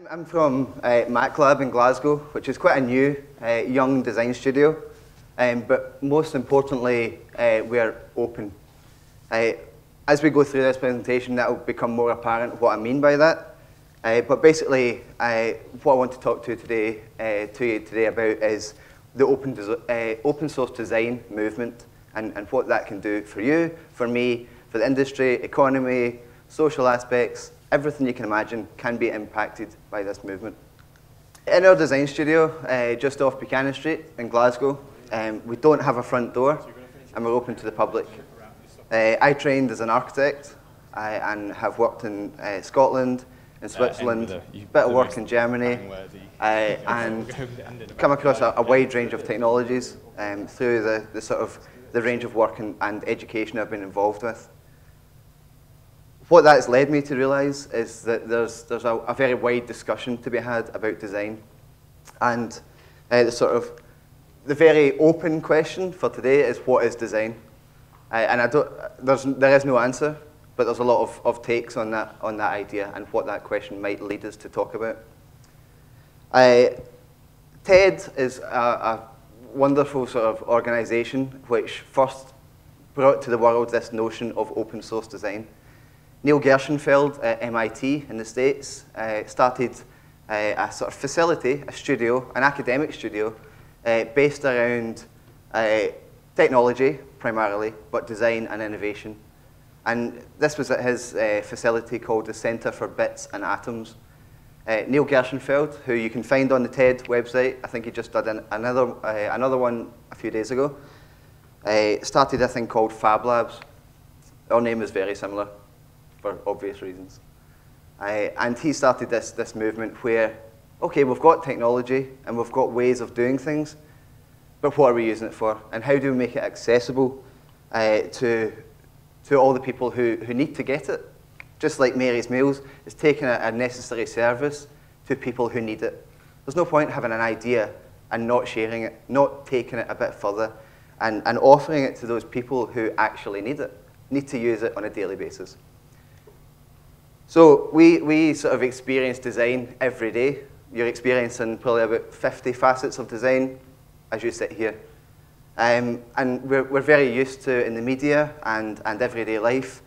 I'm from MakLab in Glasgow, which is quite a new, young design studio, but most importantly, we're open. As we go through this presentation, that will become more apparent what I mean by that. But basically, what I want to talk to you today about is the open source design movement and what that can do for you, for me, for the industry, economy, social aspects. Everything you can imagine can be impacted by this movement. In our design studio, just off Buchanan Street in Glasgow, we don't have a front door, and we're open to the public. I trained as an architect and have worked in Scotland, in Switzerland, a bit of work in Germany, and come across a wide range of technologies through the range of work and education I've been involved with. What that has led me to realise is that there's a very wide discussion to be had about design, and the very open question for today is, what is design? And there is no answer, but there's a lot of takes on that idea and what that question might lead us to talk about. TED is a wonderful sort of organisation which first brought to the world this notion of open source design. Neil Gershenfeld at MIT in the States started a sort of facility, a studio, an academic studio, based around technology primarily, but design and innovation. And this was at his facility called the Center for Bits and Atoms. Neil Gershenfeld, who you can find on the TED website, I think he just did another one a few days ago, started a thing called Fab Labs. Our name is very similar, for obvious reasons. And he started this movement where, okay, we've got technology and we've got ways of doing things, but what are we using it for? And how do we make it accessible to all the people who need to get it? Just like Mary's Meals is taking a necessary service to people who need it. There's no point having an idea and not sharing it, not taking it a bit further, and offering it to those people who actually need it, need to use it on a daily basis. So we sort of experience design every day. You're experiencing probably about 50 facets of design as you sit here. And we're very used to, in the media and everyday life,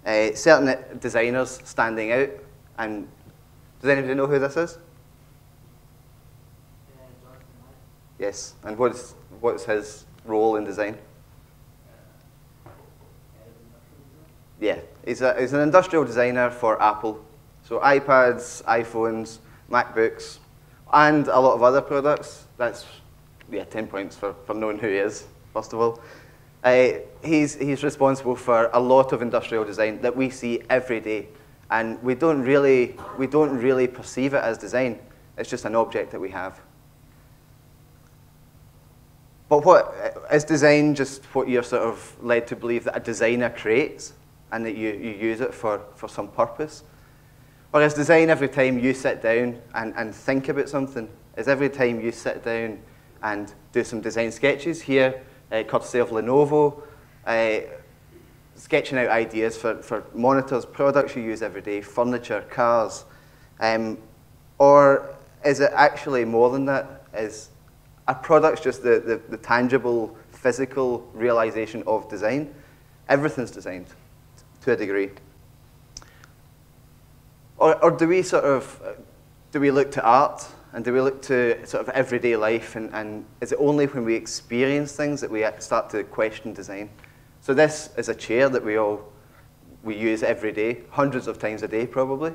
certain designers standing out. And does anybody know who this is? Yes. And what's his role in design? Yeah, he's an industrial designer for Apple. So iPads, iPhones, MacBooks, and a lot of other products. That's 10 points for knowing who he is, first of all. He's responsible for a lot of industrial design that we see every day, and we don't really perceive it as design. It's just an object that we have. But what is design? Just what you're sort of led to believe that a designer creates, and that you use it for some purpose? Or is design every time you sit down and think about something? Is every time you sit down and do some design sketches here, courtesy of Lenovo, sketching out ideas for monitors, products you use every day, furniture, cars? Or is it actually more than that? Is a product just the tangible, physical realization of design? Everything's designed to a degree. Or do we look to art, and do we look to sort of everyday life, and is it only when we experience things that we start to question design? So this is a chair that we use every day, hundreds of times a day probably.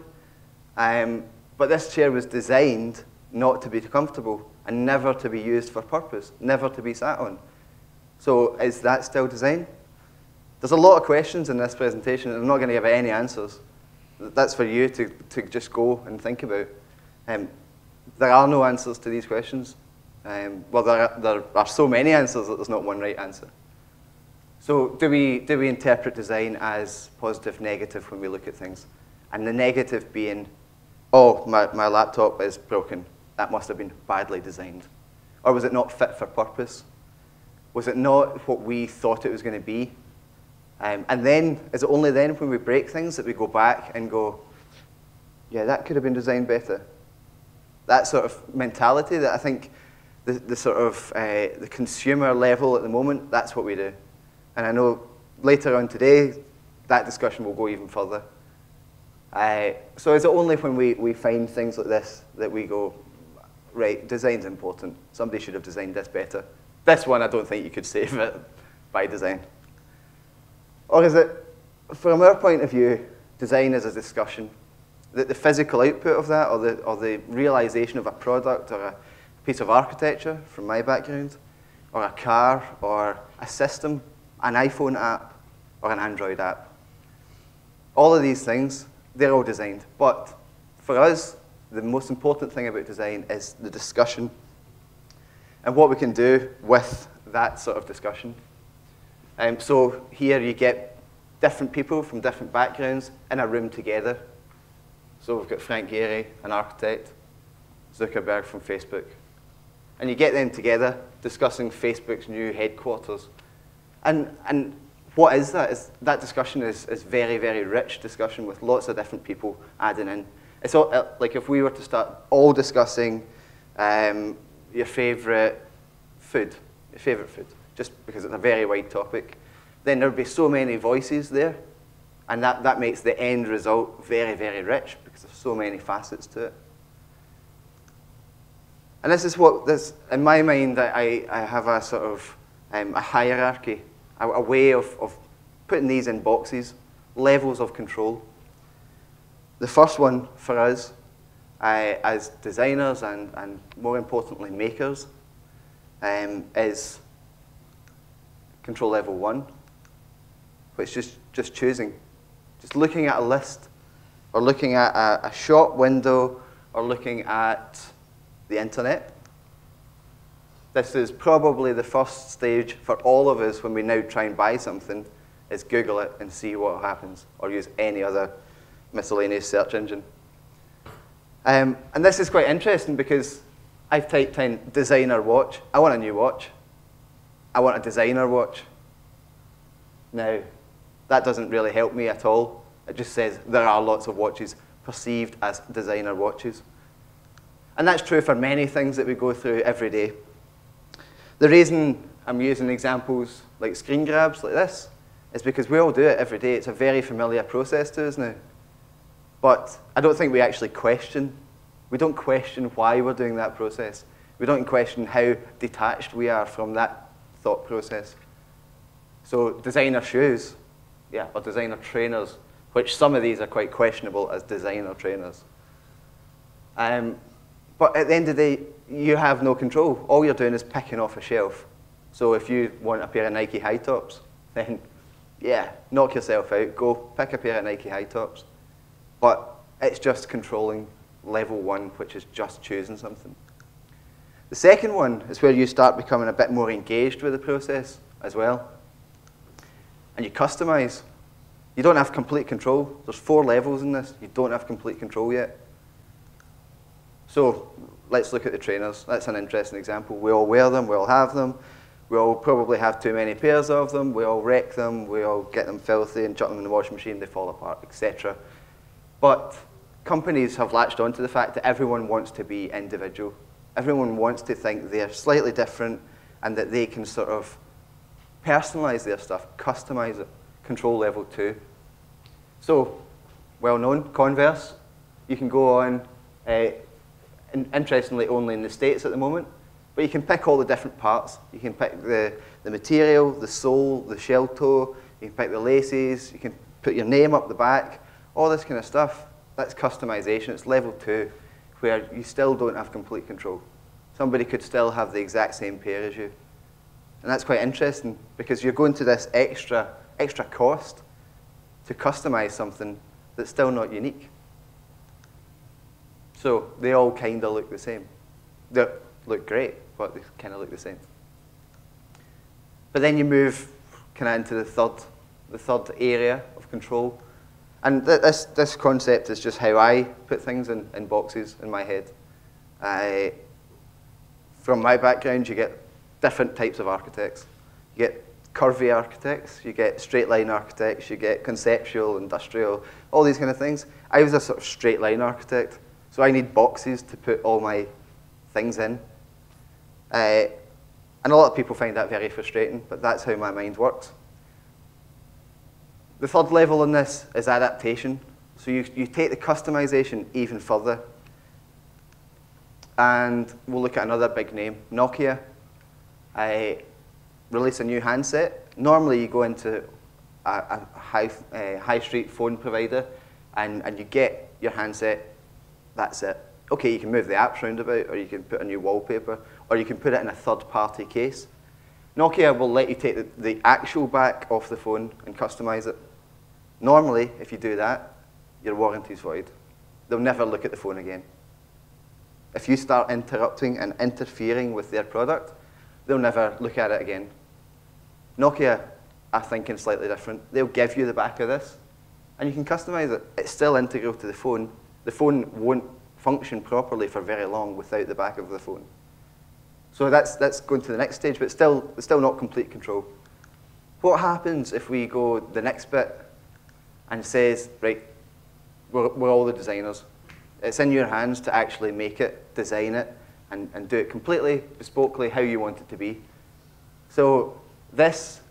But this chair was designed not to be comfortable and never to be used for purpose, never to be sat on. So is that still design? There's a lot of questions in this presentation, and I'm not going to give any answers. That's for you to just go and think about. There are no answers to these questions. Well, there are so many answers that there's not one right answer. So do we interpret design as positive, negative when we look at things? And the negative being, oh, my laptop is broken. That must have been badly designed. Or was it not fit for purpose? Was it not what we thought it was going to be? And then, is it only then when we break things that we go back and go, yeah, that could have been designed better? That sort of mentality that I think the sort of the consumer level at the moment, that's what we do. And I know later on today, that discussion will go even further. So it's only when we find things like this that we go, right, design's important. Somebody should have designed this better. This one, I don't think you could save it by design. Or is it, from our point of view, design is a discussion. The physical output of that, or the realization of a product, or a piece of architecture, from my background, or a car, or a system, an iPhone app, or an Android app. All of these things, they're all designed. But for us, the most important thing about design is the discussion and what we can do with that sort of discussion. So here you get different people from different backgrounds in a room together. So we've got Frank Gehry, an architect, Zuckerberg from Facebook. And you get them together discussing Facebook's new headquarters. And what is that? That discussion is very, very rich discussion with lots of different people adding in. It's all, like if we were to start all discussing your favorite food, just because it's a very wide topic, then there would be so many voices there, and that makes the end result very, very rich because there's so many facets to it. And this is what, in my mind, I have a sort of a hierarchy, a way of putting these in boxes, levels of control. The first one for us, as designers and more importantly makers, is control level 1, which is just choosing. Just looking at a list, or looking at a shop window, or looking at the internet. This is probably the first stage for all of us when we now try and buy something, is Google it and see what happens, or use any other miscellaneous search engine. And this is quite interesting because I've typed in designer watch. I want a new watch. I want a designer watch. Now, that doesn't really help me at all. It just says there are lots of watches perceived as designer watches. And that's true for many things that we go through every day. The reason I'm using examples like screen grabs like this is because we all do it every day. It's a very familiar process to us now. But I don't think we actually question. We don't question why we're doing that process. We don't question how detached we are from that thought process. So designer shoes, yeah, or designer trainers, which some of these are quite questionable as designer trainers. But at the end of the day, you have no control. All you're doing is picking off a shelf. So if you want a pair of Nike high tops, then yeah, knock yourself out, go pick a pair of Nike high tops. But it's just controlling level 1, which is just choosing something. The second one is where you start becoming a bit more engaged with the process as well. And you customize. You don't have complete control. There's 4 levels in this. You don't have complete control yet. So let's look at the trainers. That's an interesting example. We all wear them. We all have them. We all probably have too many pairs of them. We all wreck them. We all get them filthy and chuck them in the washing machine. They fall apart, etc. But companies have latched onto the fact that everyone wants to be individual. Everyone wants to think they're slightly different and that they can sort of personalize their stuff, customize it, control level 2. So, well known, Converse. You can go on, interestingly only in the States at the moment, but you can pick all the different parts. You can pick the material, the sole, the shell toe, you can pick the laces, you can put your name up the back, all this kind of stuff. That's customization. It's level 2, where you still don't have complete control. Somebody could still have the exact same pair as you. And that's quite interesting, because you're going to this extra cost to customize something that's still not unique. So they all kind of look the same. They look great, but they kind of look the same. But then you move kind of into the third area of control. And this concept is just how I put things in boxes in my head. From my background, you get different types of architects. You get curvy architects, you get straight line architects, you get conceptual, industrial, all these kind of things. I was a sort of straight line architect. So I need boxes to put all my things in. And a lot of people find that very frustrating, but that's how my mind works. The third level in this is adaptation. So you take the customization even further. And we'll look at another big name, Nokia. I release a new handset. Normally you go into a high street phone provider and you get your handset, that's it. Okay, you can move the apps around about, or you can put a new wallpaper, or you can put it in a third-party case. Nokia will let you take the actual back off the phone and customize it. Normally, if you do that, your warranty's void. They'll never look at the phone again. If you start interrupting and interfering with their product, they'll never look at it again. Nokia are thinking slightly different. They'll give you the back of this, and you can customize it. It's still integral to the phone. The phone won't function properly for very long without the back of the phone. So that's going to the next stage, but it's still not complete control. What happens if we go the next bit and says, right, we're all the designers. It's in your hands to actually make it, design it, and do it completely, bespokely, how you want it to be. So this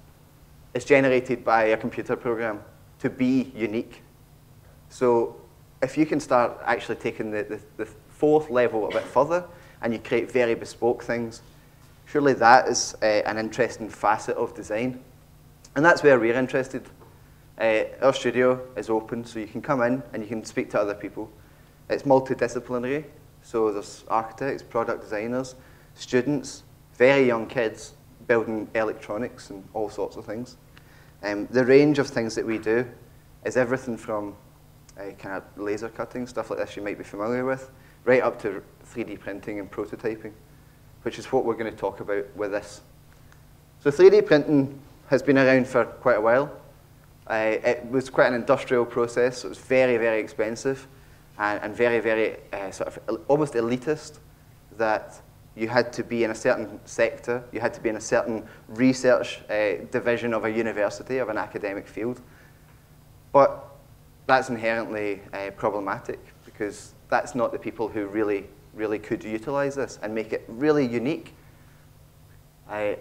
is generated by a computer program to be unique. So if you can start actually taking the fourth level a bit further, and you create very bespoke things, surely that is an interesting facet of design. And that's where we're interested. Our studio is open, so you can come in and you can speak to other people. It's multidisciplinary, so there's architects, product designers, students, very young kids building electronics and all sorts of things. The range of things that we do is everything from kind of laser cutting, stuff like this you might be familiar with, right up to 3D printing and prototyping, which is what we're going to talk about with this. So 3D printing has been around for quite a while. It was quite an industrial process, so it was very, very expensive and very, very sort of almost elitist, that you had to be in a certain sector, you had to be in a certain research division of a university, of an academic field. But that's inherently problematic, because that's not the people who really, really could utilize this and make it really unique. I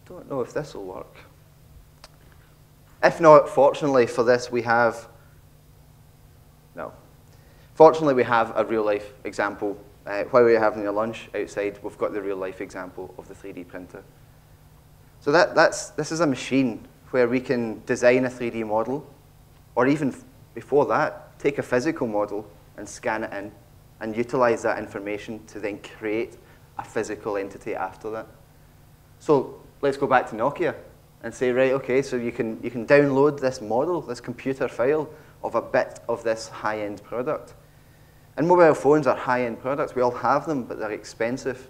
don't know if this will work. If not, fortunately for this, we have, no. Fortunately, we have a real-life example. While we're having your lunch outside, we've got the real-life example of the 3D printer. So this is a machine where we can design a 3D model, or even before that, take a physical model and scan it in and utilize that information to then create a physical entity after that. So let's go back to Nokia and say, right, okay, so you can download this model, this computer file of a bit of this high-end product. And mobile phones are high-end products. We all have them, but they're expensive.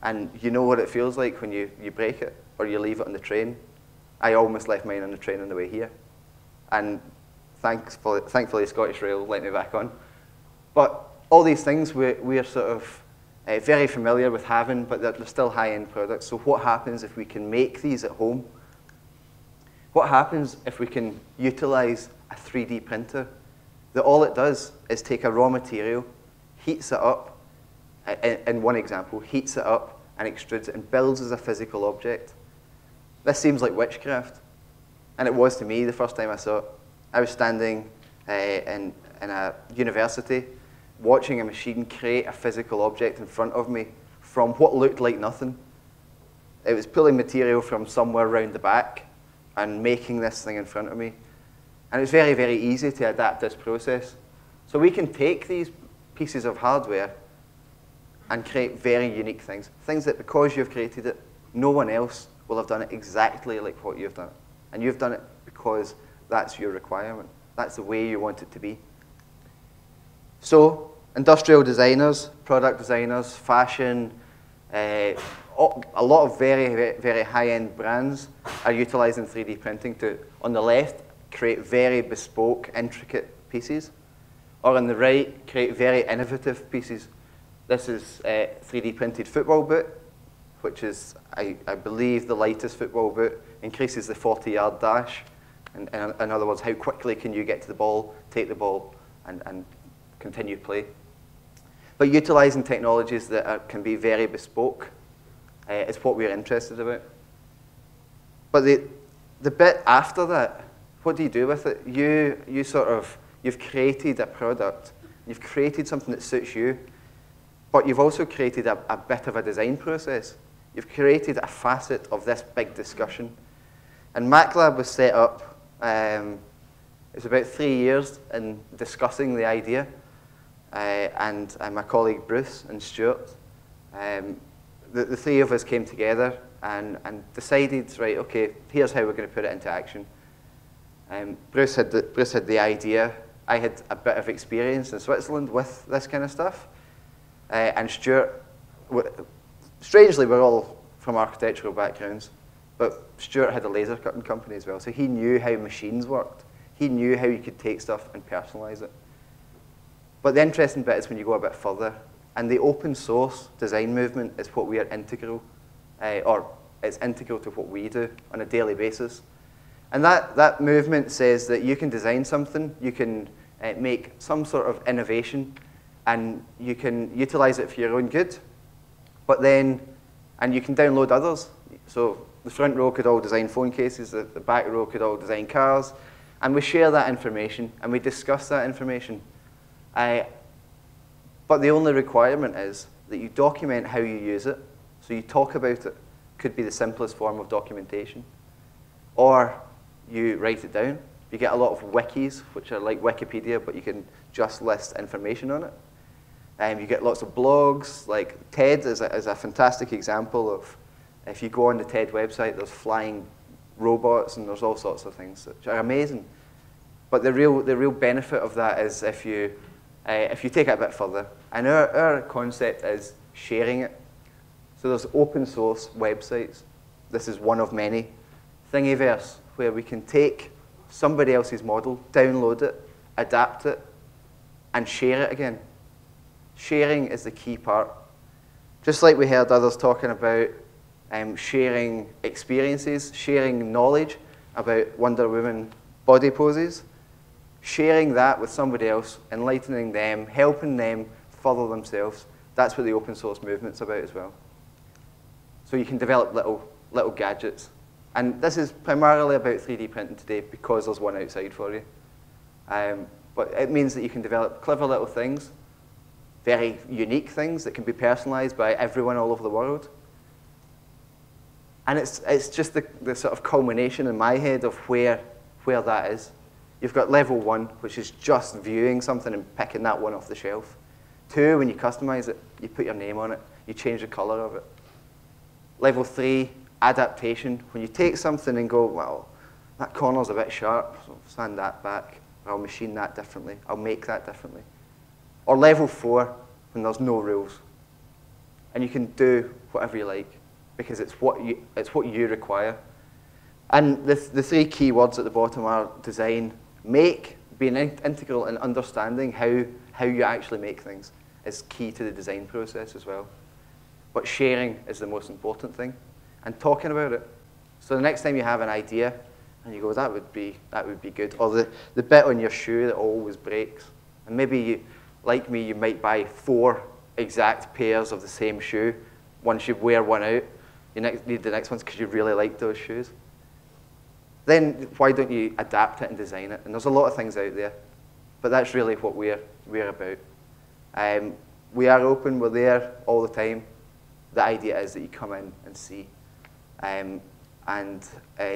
And you know what it feels like when you break it or you leave it on the train. I almost left mine on the train on the way here. And thankfully Scottish Rail let me back on. But all these things we're sort of very familiar with having, but they're still high-end products. So what happens if we can make these at home? What happens if we can utilize a 3D printer that all it does is take a raw material, heats it up, in one example, heats it up and extrudes it and builds as a physical object? This seems like witchcraft, and it was to me the first time I saw it. I was standing in a university watching a machine create a physical object in front of me from what looked like nothing. It was pulling material from somewhere around the back and making this thing in front of me. And it's very, very easy to adapt this process. So we can take these pieces of hardware and create very unique things. Things that because you've created it, no one else will have done it exactly like what you've done. And you've done it because that's your requirement. That's the way you want it to be. So industrial designers, product designers, fashion, a lot of very, very high-end brands are utilizing 3D printing to, on the left, create very bespoke, intricate pieces, or on the right, create very innovative pieces. This is a 3D printed football boot, which is, I believe, the lightest football boot, increases the 40-yard dash. In other words, how quickly can you get to the ball, take the ball, and continue play. But utilizing technologies that can be very bespoke is what we're interested about. But the bit after that, what do you do with it? You've created a product, you've created something that suits you, but you've also created a bit of a design process. You've created a facet of this big discussion. And MakLab was set up, it was about 3 years in discussing the idea, and my colleague Bruce and Stuart, the three of us came together and decided, right, okay, here's how we're going to put it into action. Bruce had the idea. I had a bit of experience in Switzerland with this kind of stuff. And Stuart, strangely, we're all from architectural backgrounds, but Stuart had a laser cutting company as well, so he knew how machines worked. He knew how you could take stuff and personalize it. But the interesting bit is when you go a bit further, and the open source design movement is what we are integral, or it's integral to what we do on a daily basis. And that movement says that you can design something, you can make some sort of innovation, and you can utilize it for your own good, and you can download others. So the front row could all design phone cases, the back row could all design cars, and we share that information, and we discuss that information. But the only requirement is that you document how you use it, so you talk about it. Could be the simplest form of documentation. Or you write it down. You get a lot of wikis, which are like Wikipedia, but you can just list information on it. You get lots of blogs, like TED is a fantastic example of, if you go on the TED website, there's flying robots and there's all sorts of things which are amazing. But the real benefit of that is if you take it a bit further. And our concept is sharing it. So there's open source websites. This is one of many. Thingiverse, where we can take somebody else's model, download it, adapt it, and share it again. Sharing is the key part. Just like we heard others talking about sharing experiences, sharing knowledge about Wonder Woman body poses, sharing that with somebody else, enlightening them, helping them further themselves, that's what the open source movement's about as well. So you can develop little gadgets. And this is primarily about 3D printing today because there's one outside for you. But it means that you can develop clever little things, very unique things that can be personalized by everyone all over the world. And it's just the sort of culmination in my head of where that is. You've got level 1, which is just viewing something and picking that one off the shelf. 2, when you customize it, you put your name on it, you change the color of it. Level 3, adaptation. When you take something and go, well, that corner's a bit sharp, so I'll sand that back, or I'll machine that differently, I'll make that differently. Or level 4, when there's no rules. And you can do whatever you like, because it's what you require. And the 3 key words at the bottom are design, make, being integral in understanding how you actually make things is key to the design process as well. But sharing is the most important thing, and talking about it. So the next time you have an idea, and you go, that would be good, or the bit on your shoe that always breaks, and maybe you, like me, you might buy 4 exact pairs of the same shoe. Once you wear one out, you need the next ones because you really like those shoes. Then why don't you adapt it and design it? And there's a lot of things out there, but that's really what we're about. We are open, we're there all the time. The idea is that you come in and see.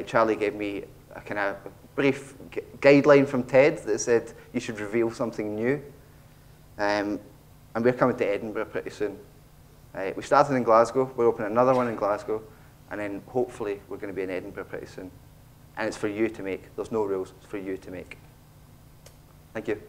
Charlie gave me a kind of brief guideline from TED that said you should reveal something new. And we're coming to Edinburgh pretty soon. We started in Glasgow, we're opening another one in Glasgow, and then hopefully we're going to be in Edinburgh pretty soon. And it's for you to make. There's no rules, it's for you to make. Thank you.